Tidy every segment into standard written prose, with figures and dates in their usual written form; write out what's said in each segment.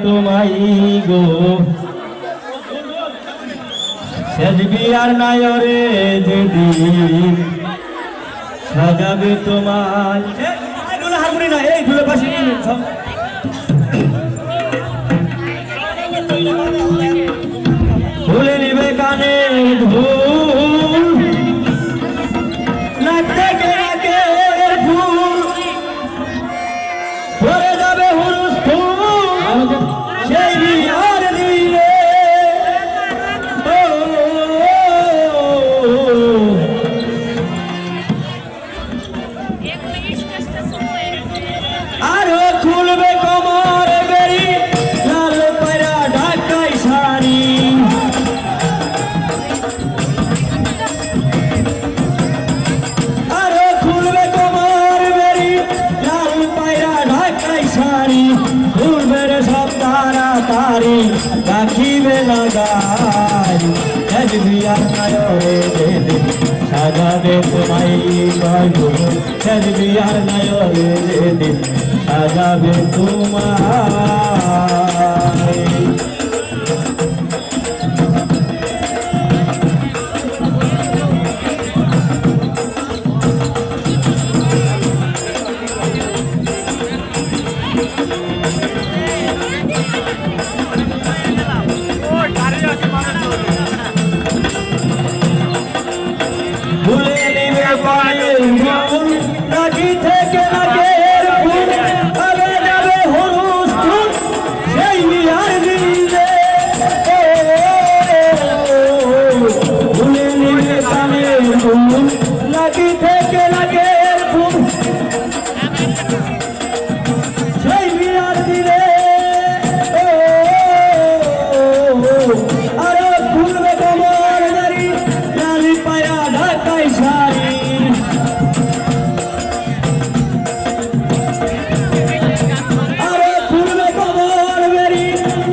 তোমায় গো সেজবি আর নায়রে যেদিন সাজাবে তোমায় হারমোনি না এই ধুলে পাশে ভুলে নিবে কানে ধুল নাক থেকে নাকের ফুল পরে যাবে হুরুস ফুল সেই বিহার দিলে আরো খুলবে কমর বেরি লাল পায়রা ঢাকাই শাড়ি আরো খুলবে কমর বেরি লাল পায়রা ঢাকাই শাড়ি খুলবে রে সব তাড়াতাড়ি রাখিবে লাগাই সেজবি আর নায়রে যেদিন সাজাবে তোমায় গো সেজবি আর নায়রে যেদিন সাজাবে তোমায় ভুলে নিবে পায়ের ফুল নাকি থেকে নাকের ফুল আবে যাবে হুরুস ফুল সেই বিহার দিলে ভুলে নিবে পায়ের ফুল নাকি থেকে নাকের ফুল সেই বিহার দিলে আরো খুলবে কমর দাড়ি লালি পায়রা ঢাকাই শাড়ি আরো খুলবে কমর বেরি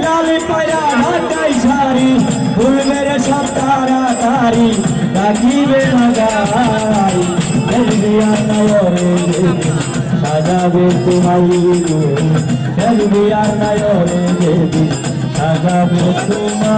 লালি পায়রা ঢাকাই শাড়ি খুলবে রে সব তাড়াতাড়ি রাখিবে লাগাই সেজবি আর নায়রে যেদিন সাজাবে তোমায় গো সেজবি আর নায়রে যেদিন সাজাবে তোমায়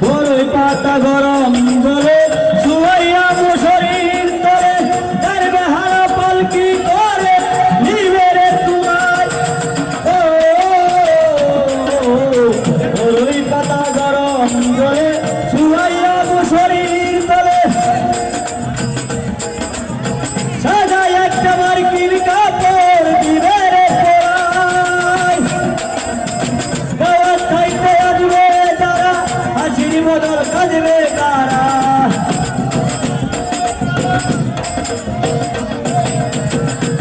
বড়ই পাতা গরম জলে শুয়াইয়া শরীর তলে তার বেহারা পালকি করে নিবে রে তোমায় বড়ই পাতা গরম জলে শুয়াইয়া শরীর তলে সাজায় একটা মার্কিন কাপড় দিবে রে পোড়ায় গাওয়ার থাইতে আসবে যারা হাসির বদল কাঁদবে কারা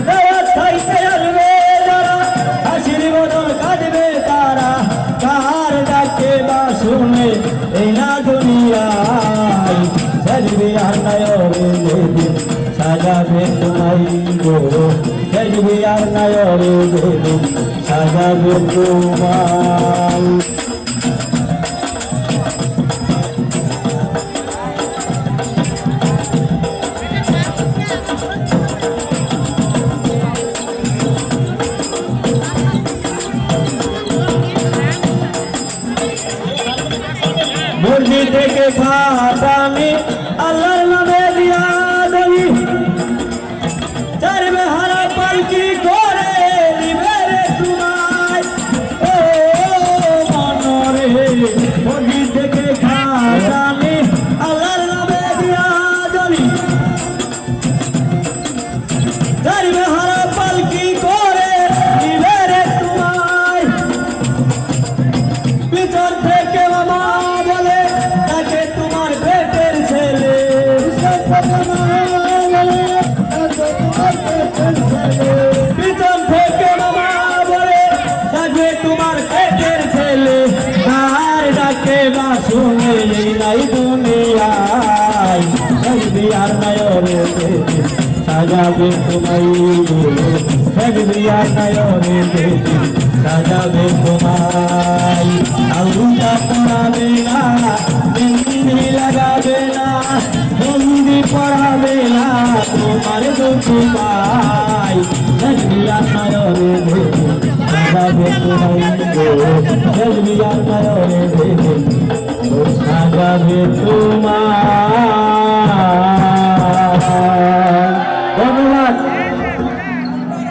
গাওয়ার থাইতে আসবে যারা হাসির বদল কাঁদবে কারা কার ডাকে বা শুনে এই না দুনিয়ায় সেজবি আর নায়রে যেদিন সাজাবে তোমায় গো সেজবি আর নায়রে যেদিন সাজাবে তোমায় মুরগি থেকে খাটামি আল্লাহর নামে দিয়া দলি চার বেহারা পালকি করে নিবে রে তোমায় মনরে মুরগি থেকে খাটামি আল্লাহর নামে দিয়া দলি চার বেহারা পালকি করে নিবে রে তোমায় পিছন থেকে মামা বলে তাকে তোমার পেটের ছেলে পিছন থেকে মামা বলে তাকে তোমার পেটের ছেলে তার ডাকে বা শুনে নাই দুনিয়ায় সেজবি আর নায়রে যেদিন সাজাবে তোমায় দেখবিয়া নয়নে দেখি সাজাবে তোমায় আলুটা পড়াবে না মেহেন্দি লাগাবে না মেহেন্দি পড়াবে না তোমার দুঃখ পাই দেখবিয়া নয়নে দেখি সাজাবে তোমায় দেখবিয়া নয়নে দেখি সাজাবে তোমায়